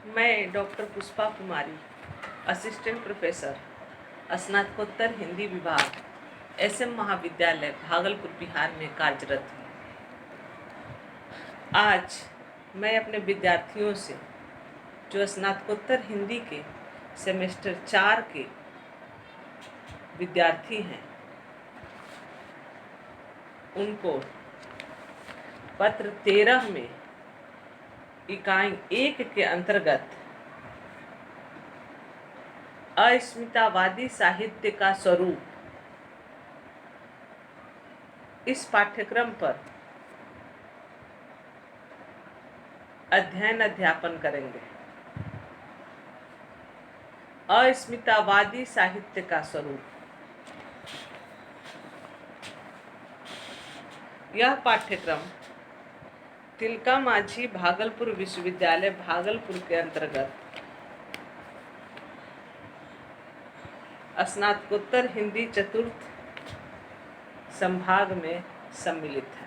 मैं डॉक्टर पुष्पा कुमारी, assistant professor, स्नातकोत्तर हिंदी विभाग, SM महाविद्यालय भागलपुर बिहार में कार्यरत हूँ। आज मैं अपने विद्यार्थियों से जो स्नातकोत्तर हिंदी के सेमेस्टर 4 के विद्यार्थी हैं उनको पत्र 13 में इकाई 1 के अंतर्गत अस्मितावादी साहित्य का स्वरूप इस पाठ्यक्रम पर अध्ययन अध्यापन करेंगे। अस्मितावादी साहित्य का स्वरूप, यह पाठ्यक्रम तिलका मांझी भागलपुर विश्वविद्यालय भागलपुर के अंतर्गत स्नातकोत्तर हिंदी चतुर्थ संभाग में सम्मिलित है।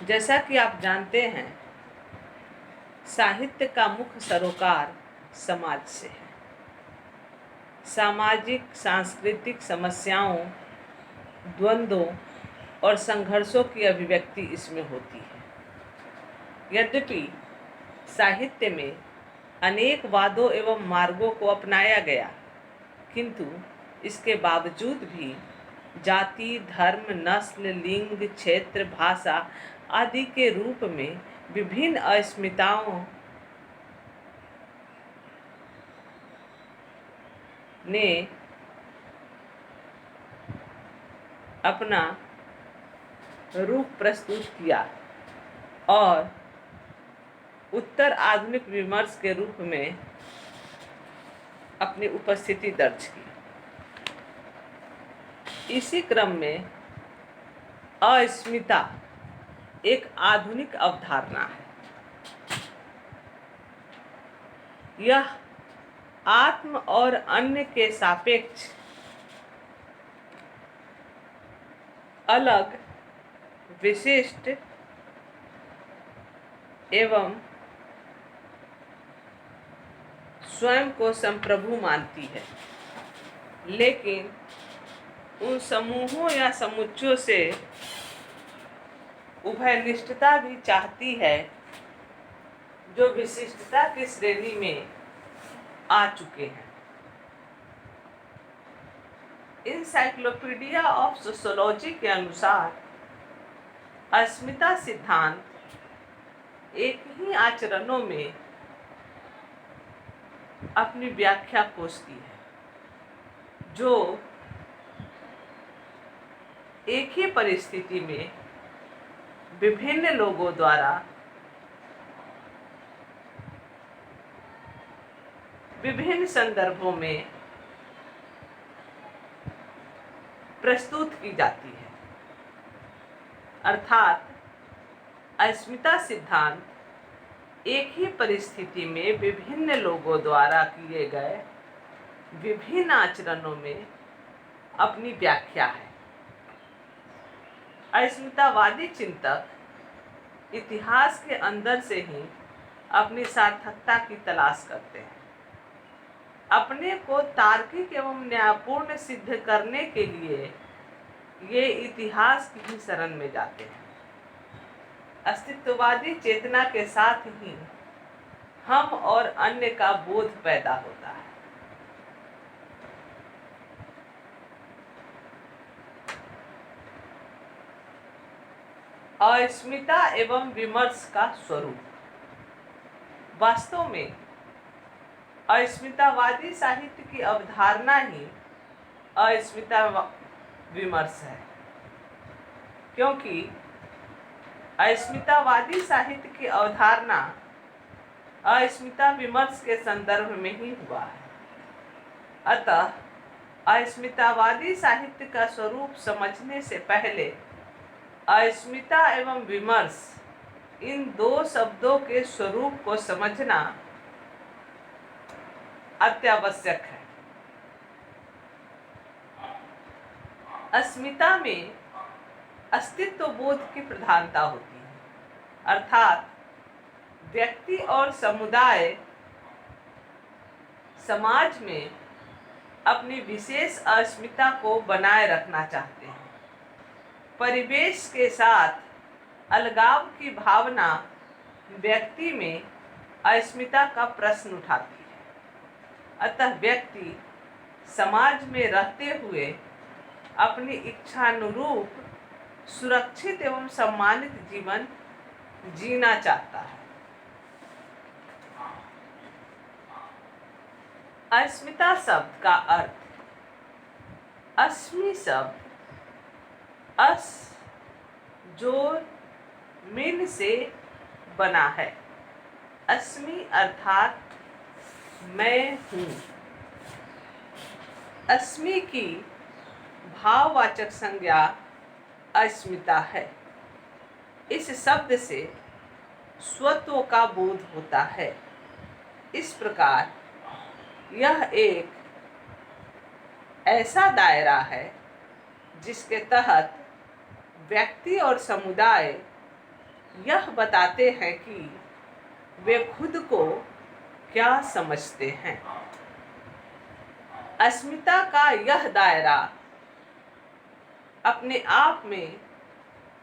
जैसा कि आप जानते हैं, साहित्य का मुख्य सरोकार समाज से है। सामाजिक सांस्कृतिक समस्याओं, द्वंद्वों और संघर्षों की अभिव्यक्ति इसमें होती है। यद्यपि साहित्य में अनेक वादों एवं मार्गों को अपनाया गया, किंतु इसके बावजूद भी जाति, धर्म, नस्ल, लिंग, क्षेत्र, भाषा आदि के रूप में विभिन्न अस्मिताओं ने अपना रूप प्रस्तुत किया और उत्तर आधुनिक विमर्श के रूप में अपनी उपस्थिति दर्ज की। इसी क्रम में अस्मिता एक आधुनिक अवधारणा है। यह आत्म और अन्य के सापेक्ष अलग, विशिष्ट एवं स्वयं को संप्रभु मानती है, लेकिन उन समूहों या समुच्चयों से उभयनिष्ठता भी चाहती है जो विशिष्टता की श्रेणी में आ चुके हैं। इंसाइक्लोपीडिया ऑफ सोशियोलॉजी के अनुसार अस्मिता सिद्धांत एक ही आचरणों में अपनी व्याख्या खोजती है, जो एक ही परिस्थिति में विभिन्न लोगों द्वारा विभिन्न संदर्भों में प्रस्तुत की जाती है। अर्थात अस्मिता सिद्धांत एक ही परिस्थिति में विभिन्न लोगों द्वारा किए गए विभिन्न आचरणों में अपनी व्याख्या है। अस्मितावादी चिंतक इतिहास के अंदर से ही अपनी सार्थकता की तलाश करते हैं। अपने को तार्किक एवं न्यायपूर्ण सिद्ध करने के लिए ये इतिहास की ही शरण में जाते हैं। अस्तित्ववादी चेतना के साथ ही हम और अन्य का बोध पैदा होता है। अस्मिता एवं विमर्श का स्वरूप, वास्तव में अस्मितावादी साहित्य की अवधारणा ही अस्मिता विमर्श है, क्योंकि अस्मितावादी साहित्य की अवधारणा अस्मिता विमर्श के संदर्भ में ही हुआ है। अतः अस्मितावादी साहित्य का स्वरूप समझने से पहले अस्मिता एवं विमर्श इन दो शब्दों के स्वरूप को समझना अत्यावश्यक है। अस्मिता में अस्तित्व बोध की प्रधानता होती है, अर्थात व्यक्ति और समुदाय समाज में अपनी विशेष अस्मिता को बनाए रखना चाहते हैं। परिवेश के साथ अलगाव की भावना व्यक्ति में अस्मिता का प्रश्न उठाती है। अतः व्यक्ति समाज में रहते हुए अपनी इच्छानुरूप सुरक्षित एवं सम्मानित जीवन जीना चाहता है। अस्मिता शब्द का अर्थ अस्मि शब्द अस जोर मिन से बना है। अस्मि अर्थात मैं हूँ। अस्मि की भाववाचक संज्ञा अस्मिता है। इस शब्द से स्वत्व का बोध होता है। इस प्रकार यह एक ऐसा दायरा है जिसके तहत व्यक्ति और समुदाय यह बताते हैं कि वे खुद को क्या समझते हैं। अस्मिता का यह दायरा अपने आप में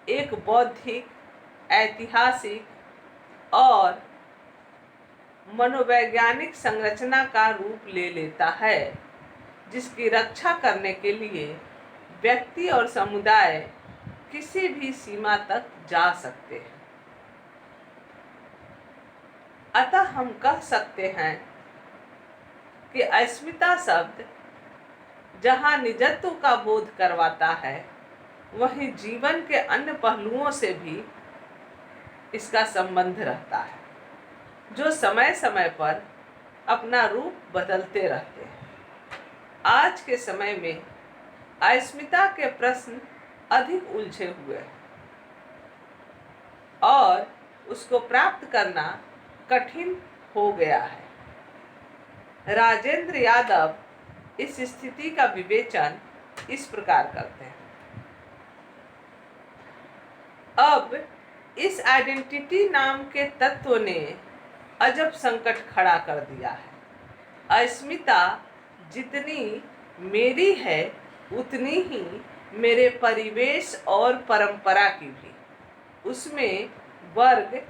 एक बौद्धिक, ऐतिहासिक और मनोवैज्ञानिक संरचना का रूप ले लेता है, जिसकी रक्षा करने के लिए व्यक्ति और समुदाय किसी भी सीमा तक जा सकते हैं। अतः हम कह सकते हैं कि अस्मिता शब्द जहाँ निजत्व का बोध करवाता है, वहीं जीवन के अन्य पहलुओं से भी इसका संबंध रहता है, जो समय समय पर अपना रूप बदलते रहते हैं। आज के समय में अस्मिता के प्रश्न अधिक उलझे हुए हैं और उसको प्राप्त करना कठिन हो गया है। राजेंद्र यादव इस स्थिति का विवेचन इस प्रकार करते हैं। अब इस आइडेंटिटी नाम के तत्व ने अजब संकट खड़ा कर दिया है। अस्मिता जितनी मेरी है, उतनी ही मेरे परिवेश और परंपरा की भी। उसमें वर्ग,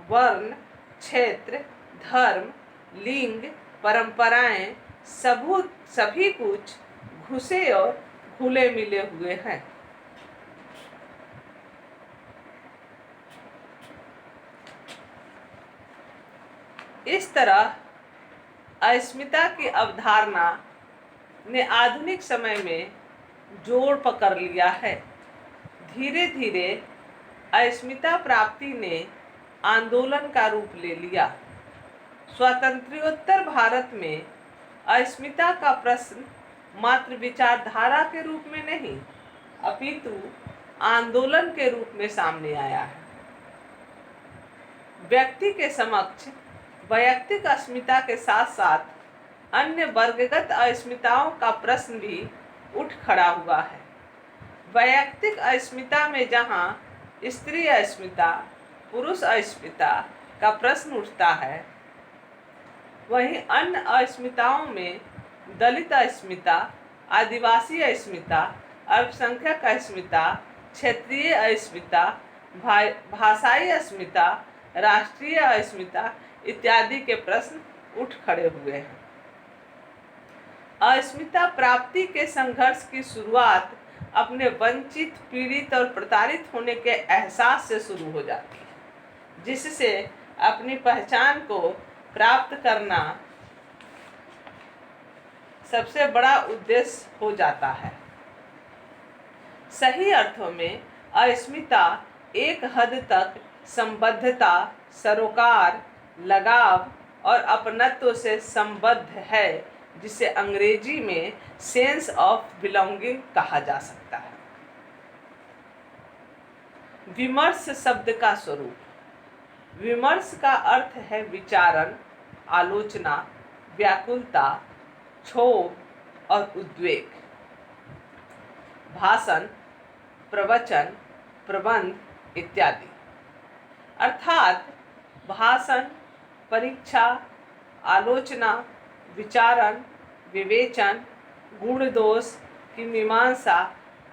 वर्ण, क्षेत्र, धर्म, लिंग, परंपराएं सभी कुछ घुसे और घुले मिले हुए हैं। इस तरह अस्मिता की अवधारणा ने आधुनिक समय में जोड़ पकड़ लिया है। धीरे धीरे अस्मिता प्राप्ति ने आंदोलन का रूप ले लिया। स्वातंत्र्योत्तर भारत में अस्मिता का प्रश्न मात्र विचारधारा के रूप में नहीं, अपितु आंदोलन के रूप में सामने आया है। व्यक्ति के समक्ष वैयक्तिक अस्मिता के साथ साथ अन्य वर्गगत अस्मिताओं का प्रश्न भी उठ खड़ा हुआ है। वैयक्तिक अस्मिता में जहां स्त्री अस्मिता, पुरुष अस्मिता का प्रश्न उठता है, वहीं अन्य अस्मिताओं में दलित अस्मिता, आदिवासी अस्मिता, अल्पसंख्यक अस्मिता, क्षेत्रीय अस्मिता, भाषाई अस्मिता, राष्ट्रीय अस्मिता इत्यादि के प्रश्न उठ खड़े हुए हैं। अस्मिता प्राप्ति के संघर्ष की शुरुआत अपने वंचित, पीड़ित और प्रताड़ित होने के एहसास से शुरू हो जाती है, जिससे अपनी पहचान को प्राप्त करना सबसे बड़ा उद्देश्य हो जाता है। सही अर्थों में अस्मिता एक हद तक संबद्धता, सरोकार, लगाव और अपनत्व से संबद्ध है, जिसे अंग्रेजी में सेंस ऑफ बिलोंगिंग कहा जा सकता है। विमर्श शब्द का स्वरूप। विमर्श का अर्थ है विचारण, आलोचना, व्याकुलता, क्षोभ और उद्वेग। भाषण, प्रवचन, प्रबंध इत्यादि। अर्थात भाषण, परीक्षा, आलोचना, विचारण, विवेचन, गुण दोष की मीमांसा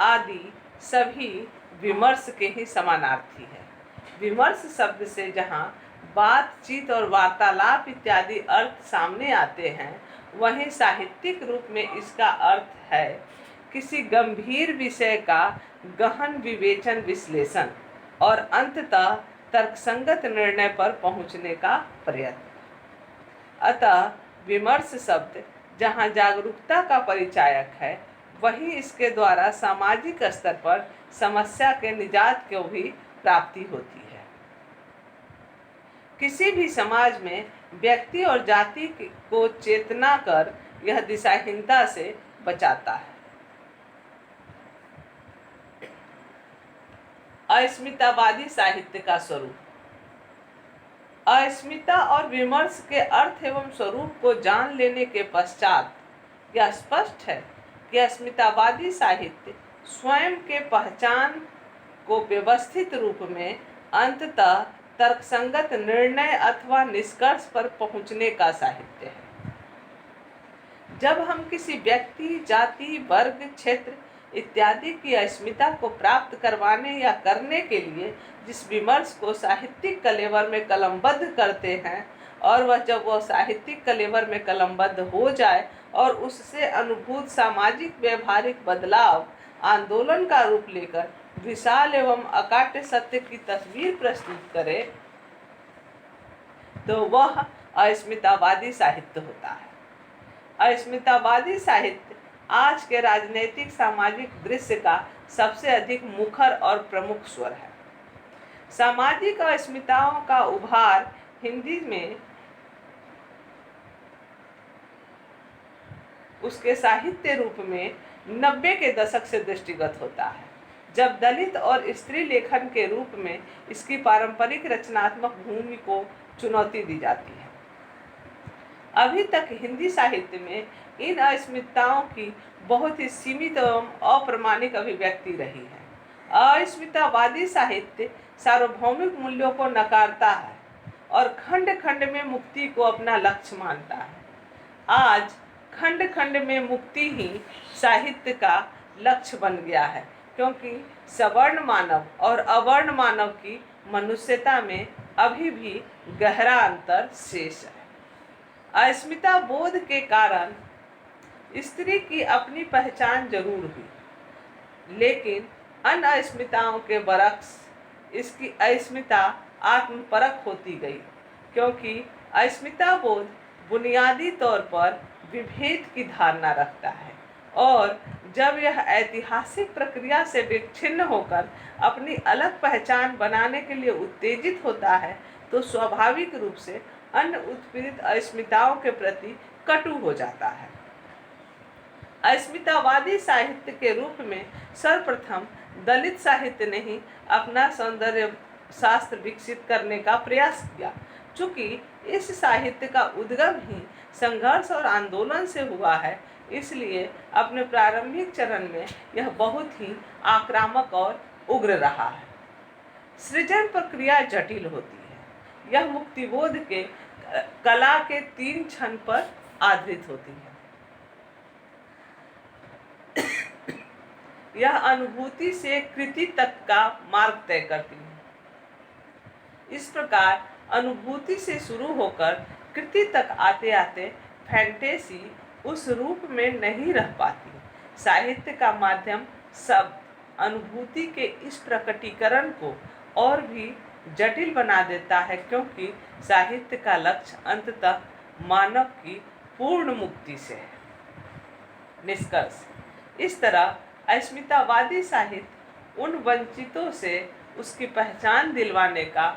आदि सभी विमर्श के ही समानार्थी है। विमर्श शब्द से जहाँ बातचीत और वार्तालाप इत्यादि अर्थ सामने आते हैं, वहीं साहित्यिक रूप में इसका अर्थ है किसी गंभीर विषय का गहन विवेचन, विश्लेषण और अंततः तर्कसंगत निर्णय पर पहुंचने का प्रयत्न। अतः विमर्श शब्द जहाँ जागरूकता का परिचायक है, वहीं इसके द्वारा सामाजिक स्तर पर समस्या के निजात को भी प्राप्ति होती है। किसी भी समाज में व्यक्ति और जाति को चेतना कर यह दिशाहीनता से बचाता है। अस्मितावादी साहित्य का स्वरूप। अस्मिता और विमर्श के अर्थ एवं स्वरूप को जान लेने के पश्चात यह स्पष्ट है कि अस्मितावादी साहित्य स्वयं के पहचान को व्यवस्थित रूप में अंततः तर्कसंगत निर्णय अथवा निष्कर्ष पर पहुंचने का साहित्य है। जब हम किसी व्यक्ति, जाति, वर्ग, क्षेत्र इत्यादि की अस्मिता को प्राप्त करवाने या करने के लिए जिस विमर्श को साहित्यिक कलेवर में कलमबद्ध करते हैं, और वह साहित्यिक कलेवर में कलमबद्ध हो जाए और उससे अनुभूत सामाजिक व्यवहारिक बदलाव आंदोलन का रूप लेकर विशाल एवं अकाट्य सत्य की तस्वीर प्रस्तुत करे, तो वह अस्मितावादी साहित्य होता है। अस्मितावादी साहित्य आज के राजनीतिक सामाजिक दृश्य का सबसे अधिक मुखर और प्रमुख स्वर है। सामाजिक अस्मिताओं का उभार हिंदी में उसके साहित्य रूप में 90 के दशक से दृष्टिगत होता है, जब दलित और स्त्री लेखन के रूप में इसकी पारंपरिक रचनात्मक भूमि को चुनौती दी जाती है। अभी तक हिंदी साहित्य में इन अस्मिताओं की बहुत ही सीमित एवं अप्रमाणिक अभिव्यक्ति रही है। अस्मितावादी साहित्य सार्वभौमिक मूल्यों को नकारता है और खंड खंड में मुक्ति को अपना लक्ष्य मानता है। आज खंड खंड में मुक्ति ही साहित्य का लक्ष्य बन गया है, क्योंकि सवर्ण मानव और अवर्ण मानव की मनुष्यता में अभी भी गहरा अंतर शेष है। अस्मिता बोध के कारण स्त्री की अपनी पहचान जरूर हुई, लेकिन अन्य अस्मिताओं के बरक्स इसकी अस्मिता आत्मपरक होती गई, क्योंकि अस्मिता बोध बुनियादी तौर पर विभेद की धारणा रखता है, और जब यह ऐतिहासिक प्रक्रिया से विच्छिन्न होकर अपनी अलग पहचान बनाने के लिए उत्तेजित होता है, तो स्वाभाविक रूप से अन्य उत्पीड़ित अस्मिताओं के प्रति कटु हो जाता है। अस्मितावादी साहित्य के रूप में सर्वप्रथम दलित साहित्य ने ही अपना सौंदर्य शास्त्र विकसित करने का प्रयास किया। चूँकि इस साहित्य का उद्गम ही संघर्ष और आंदोलन से हुआ है, इसलिए अपने प्रारंभिक चरण में यह बहुत ही आक्रामक और उग्र रहा है। सृजन प्रक्रिया जटिल होती है। यह मुक्तिबोध के कला के 3 क्षण पर आधारित होती है। यह अनुभूति से कृति तक का मार्ग तय करती है। इस प्रकार अनुभूति से शुरू होकर कृति तक आते आते फैंटेसी उस रूप में नहीं रह पाती। साहित्य का माध्यम शब्द अनुभूति के इस प्रकटीकरण को और भी जटिल बना देता है, क्योंकि साहित्य का लक्ष्य अंततः मानव की पूर्ण मुक्ति से है। निष्कर्ष: इस तरह अस्मितावादी साहित्य उन वंचितों से उसकी पहचान दिलवाने का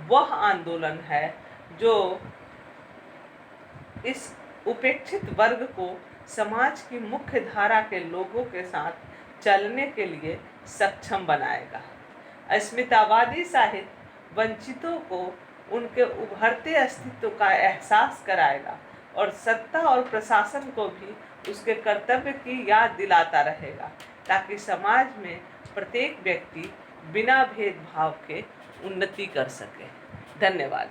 वह आंदोलन है जो इस उपेक्षित वर्ग को समाज की मुख्य धारा के लोगों के साथ चलने के लिए सक्षम बनाएगा। अस्मितावादी साहित्य वंचितों को उनके उभरते अस्तित्व का एहसास कराएगा और सत्ता और प्रशासन को भी उसके कर्तव्य की याद दिलाता रहेगा, ताकि समाज में प्रत्येक व्यक्ति बिना भेदभाव के उन्नति कर सके। धन्यवाद।